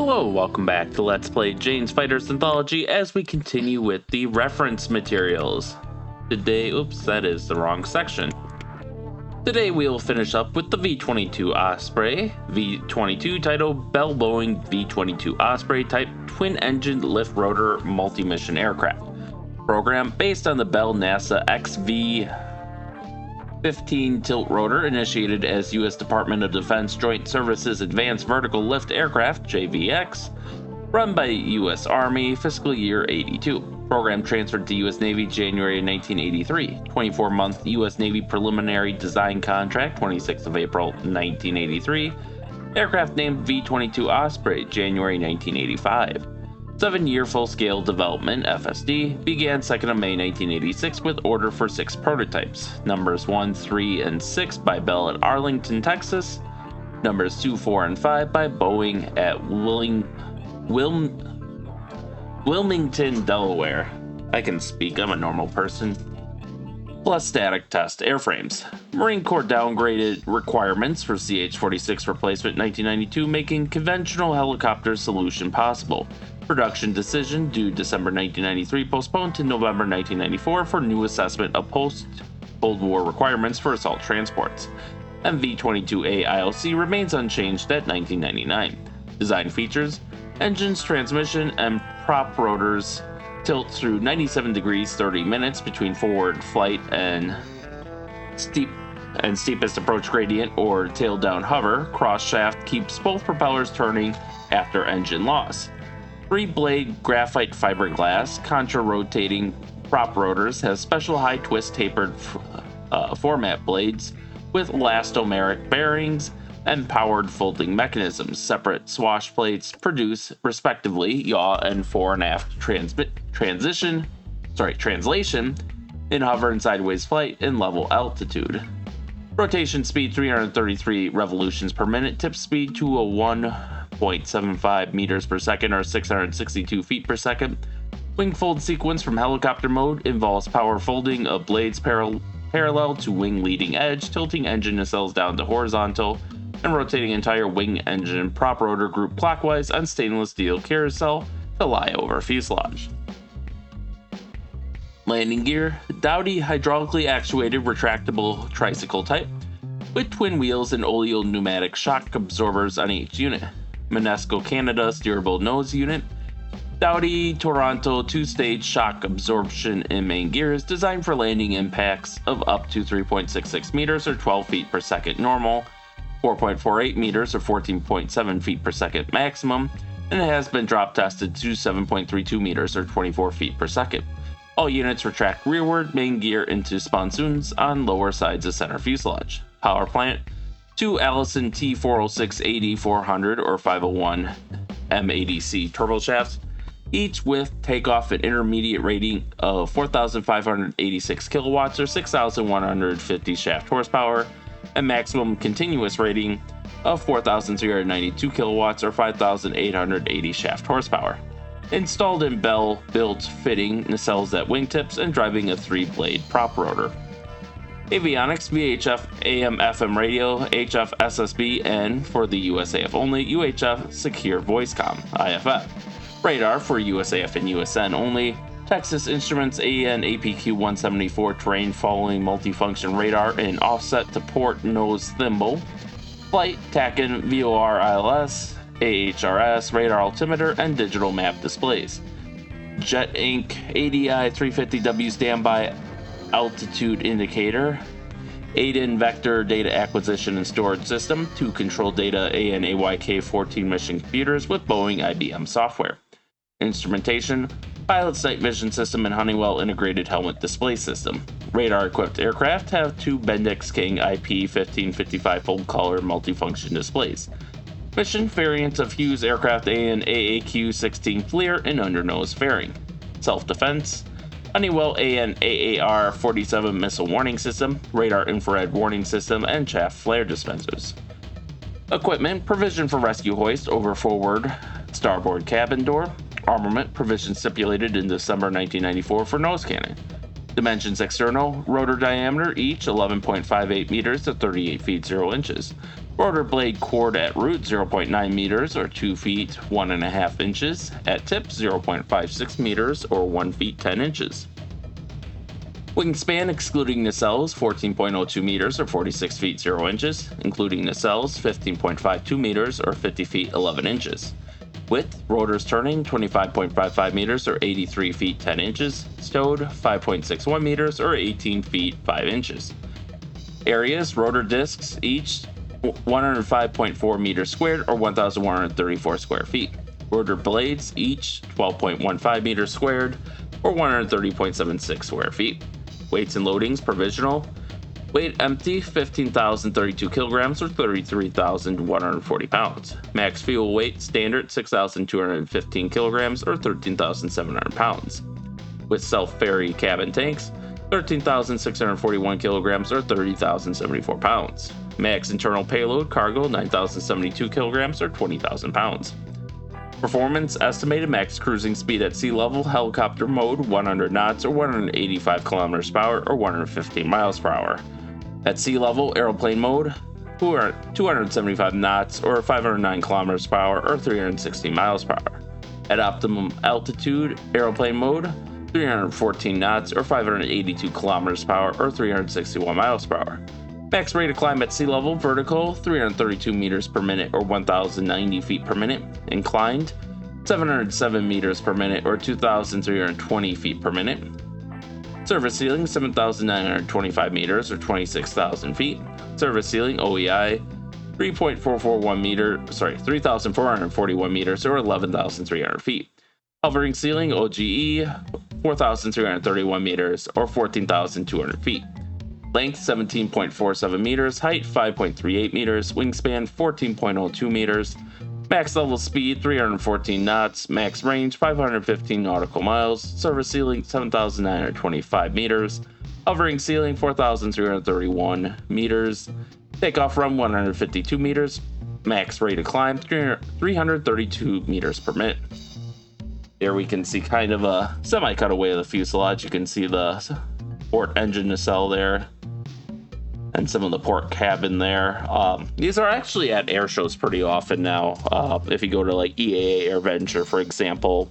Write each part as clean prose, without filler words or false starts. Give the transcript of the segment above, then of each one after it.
Hello, welcome back to Let's Play Jane's Fighters Anthology as we continue with the reference materials. Today, oops, that is the wrong section. Today we will finish up with the V-22 Osprey, V-22 titled Bell Boeing V-22 Osprey type twin-engine lift-rotor multi-mission aircraft. Program based on the Bell NASA XV-15 tilt rotor initiated as U.S. Department of Defense Joint Services Advanced Vertical Lift Aircraft, JVX, run by U.S. Army, fiscal year 82. Program transferred to U.S. Navy January 1983. 24-month U.S. Navy preliminary design contract, 26th of April 1983. Aircraft named V-22 Osprey, January 1985. 7-year full-scale development, FSD, began 2nd of May 1986 with order for 6 prototypes. Numbers 1, 3, and 6 by Bell at Arlington, Texas. Numbers 2, 4, and 5 by Boeing at Wilmington, Delaware. I can speak, I'm a normal person. Plus static test airframes. Marine Corps downgraded requirements for CH-46 replacement in 1992, making conventional helicopter solution possible. Production decision due December 1993 postponed to November 1994 for new assessment of post-Cold War requirements for assault transports. V-22A ILC remains unchanged at 1999. Design features: engines, transmission, and prop rotors tilt through 97 degrees 30 minutes between forward flight and steepest approach gradient or tail down hover. Cross shaft keeps both propellers turning after engine loss. 3-blade graphite fiberglass contra-rotating prop rotors has special high twist tapered format blades with elastomeric bearings and powered folding mechanisms. Separate swash plates produce, respectively, yaw and fore and aft translation in hover and sideways flight and level altitude. Rotation speed 333 revolutions per minute, tip speed to a 1.75 meters per second or 662 feet per second. Wing fold sequence from helicopter mode involves power folding of blades parallel to wing leading edge, tilting engine nacelles down to horizontal, and rotating entire wing engine prop rotor group clockwise on stainless steel carousel to lie over fuselage. Landing gear: Dowdy hydraulically actuated retractable tricycle type with twin wheels and oleo pneumatic shock absorbers on each unit. Monesco Canada steerable nose unit. Dowdy Toronto 2-stage shock absorption in main gears designed for landing impacts of up to 3.66 meters or 12 feet per second normal, 4.48 meters or 14.7 feet per second maximum, and it has been drop tested to 7.32 meters or 24 feet per second. All units retract rearward main gear into sponsoons on lower sides of center fuselage. Power plant: 2 Allison T40680 400 or 501 M80C turboshafts, each with takeoff and intermediate rating of 4,586 kilowatts or 6,150 shaft horsepower, and maximum continuous rating of 4,392 kilowatts or 5,880 shaft horsepower. Installed in Bell built fitting nacelles at wingtips and driving a 3-blade prop rotor. Avionics: VHF AM/FM radio, HF SSB, and for the USAF only, UHF Secure Voicecom IFF. Radar for USAF and USN only. Texas Instruments AN APQ 174 terrain following multifunction radar and offset to port nose thimble. Flight TACAN VOR ILS, AHRS radar altimeter, and digital map displays. Jet Inc. ADI 350W standby altitude indicator. ADIN vector data acquisition and storage system to control data AN AYK 14 mission computers with Boeing IBM software. Instrumentation: pilot's night vision system and Honeywell integrated helmet display system. Radar-equipped aircraft have 2 Bendix King IP 1555 full-color multifunction displays. Mission variants of Hughes Aircraft AN AAQ-16 FLIR and undernose fairing. Self-defense: Honeywell AN AAR-47 missile warning system, radar infrared warning system, and chaff flare dispensers. Equipment: provision for rescue hoist over forward starboard cabin door. Armament: provision stipulated in December 1994 for nose cannon. Dimensions: external rotor diameter each 11.58 meters to 38 feet 0 inches. Rotor blade chord at root 0.9 meters or 2 feet 1.5 inches. At tip 0.56 meters or 1 feet 10 inches. Wingspan excluding nacelles 14.02 meters or 46 feet 0 inches, including nacelles 15.52 meters or 50 feet 11 inches. Width, rotors turning 25.55 meters or 83 feet 10 inches, stowed 5.61 meters or 18 feet 5 inches. Areas, rotor discs, each 105.4 meters squared or 1,134 square feet. Rotor blades, each 12.15 meters squared or 130.76 square feet. Weights and loadings provisional. Weight empty 15,032 kilograms or 33,140 pounds. Max fuel weight standard 6,215 kilograms or 13,700 pounds. With self-ferry cabin tanks 13,641 kilograms or 30,074 pounds. Max internal payload cargo 9,072 kilograms or 20,000 pounds. Performance estimated max cruising speed at sea level, helicopter mode 100 knots or 185 kilometers per hour or 115 miles per hour. At sea level, airplane mode 275 knots or 509 kilometers per hour or 360 miles per hour. At optimum altitude, airplane mode 314 knots or 582 kilometers per hour or 361 miles per hour. Max rate of climb at sea level, vertical 332 meters per minute or 1,090 feet per minute, inclined 707 meters per minute or 2,320 feet per minute. Surface ceiling 7,925 meters or 26,000 feet. Surface ceiling OEI 3,441 meters or 11,300 feet. Hovering ceiling OGE 4,331 meters or 14,200 feet. Length 17.47 meters, height 5.38 meters, wingspan 14.02 meters, max level speed 314 knots, max range 515 nautical miles, surface ceiling 7,925 meters, hovering ceiling 4,331 meters, takeoff run 152 meters, max rate of climb 332 meters per minute. Here we can see kind of a semi-cutaway of the fuselage. You can see the port engine nacelle there and some of the port cabin there. These are actually at air shows pretty often now. If you go to like EAA AirVenture, for example,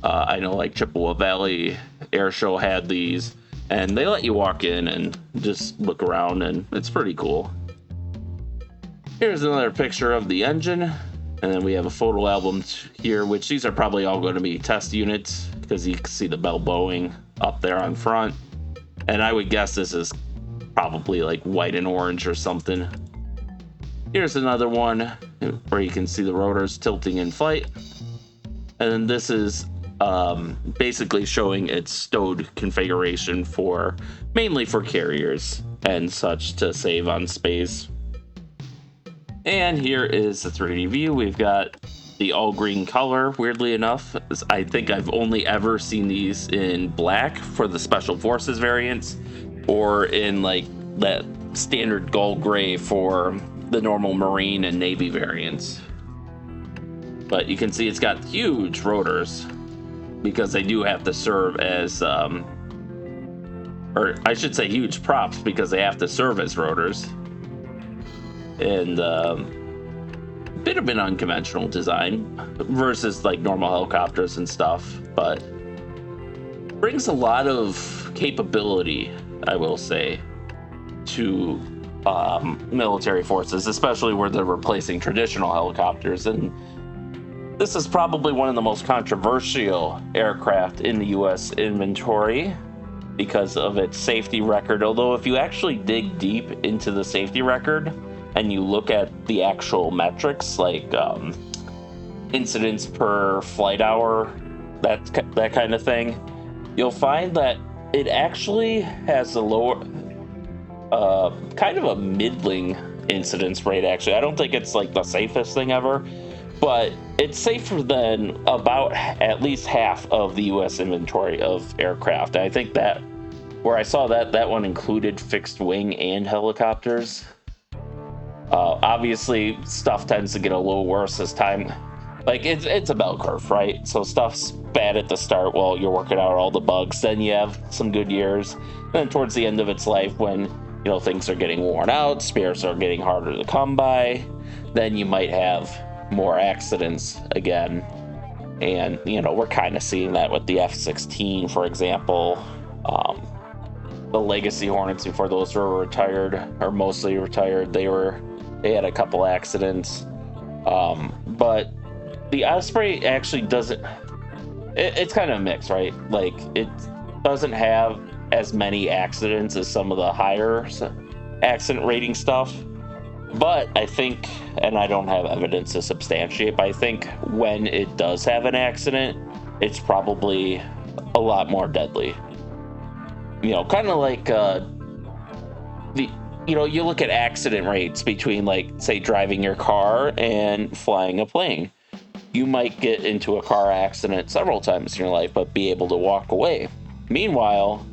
I know like Chippewa Valley Air Show had these, and they let you walk in and just look around, and it's pretty cool. Here's another picture of the engine, and then we have a photo album here, which these are probably all going to be test units because you can see the Bell Boeing up there on front. And I would guess this is probably like white and orange or something. Here's another one where you can see the rotors tilting in flight. And then this is basically showing its stowed configuration for mainly for carriers and such to save on space. And here is the 3D view. We've got the all green color, weirdly enough. I think I've only ever seen these in black for the Special Forces variants, or in like that standard gold gray for the normal Marine and Navy variants. But you can see it's got huge rotors because they do have to serve as, or I should say huge props because they have to serve as rotors. And bit of an unconventional design versus like normal helicopters and stuff, but brings a lot of capability, I will say, to military forces, especially where they're replacing traditional helicopters. And this is probably one of the most controversial aircraft in the U.S. inventory because of its safety record. Although if you actually dig deep into the safety record and you look at the actual metrics, like incidents per flight hour, that kind of thing, you'll find that it actually has a lower, kind of a middling incidence rate, actually. I don't think it's like the safest thing ever, but it's safer than about at least half of the U.S. inventory of aircraft. I think that where I saw that one included fixed wing and helicopters. Obviously, stuff tends to get a little worse as time. Like, it's a bell curve, right? So stuff's bad at the start while you're working out all the bugs. Then you have some good years. And then towards the end of its life, when things are getting worn out, spares are getting harder to come by, then you might have more accidents again. And, we're kind of seeing that with the F-16, for example. The Legacy Hornets, before those were retired, or mostly retired, they had a couple accidents. But the Osprey actually doesn't... It's kind of a mix, right? Like, it doesn't have as many accidents as some of the higher accident rating stuff. But I think, and I don't have evidence to substantiate, but I think when it does have an accident, it's probably a lot more deadly. Kind of like you look at accident rates between, like, say, driving your car and flying a plane. You might get into a car accident several times in your life, but be able to walk away. Meanwhile,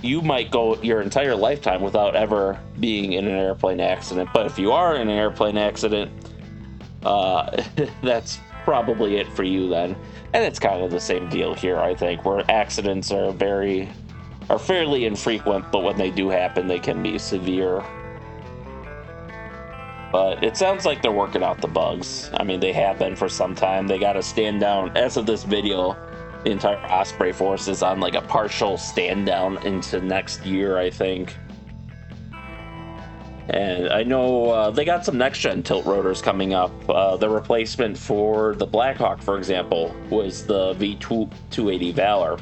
you might go your entire lifetime without ever being in an airplane accident. But if you are in an airplane accident, that's probably it for you then. And it's kind of the same deal here, I think, where accidents are fairly infrequent, but when they do happen, they can be severe. But it sounds like they're working out the bugs. I mean, they have been for some time. They got to stand down. As of this video, the entire Osprey force is on like a partial stand down into next year, I think. And I know they got some next-gen tilt rotors coming up. The replacement for the Blackhawk, for example, was the V-280 Valor.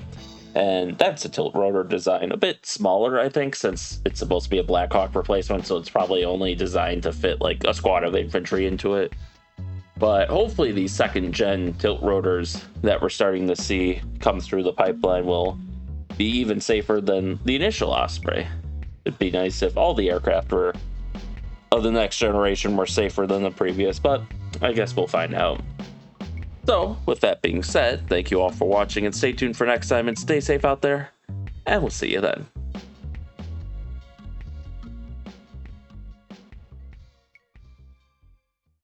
And that's a tilt rotor design, a bit smaller, I think, since it's supposed to be a Blackhawk replacement, so it's probably only designed to fit like a squad of infantry into it. But hopefully these second-gen tilt rotors that we're starting to see come through the pipeline will be even safer than the initial Osprey. It'd be nice if all the aircraft of the next generation were safer than the previous, but I guess we'll find out. So, with that being said, thank you all for watching, and stay tuned for next time, and stay safe out there, and we'll see you then.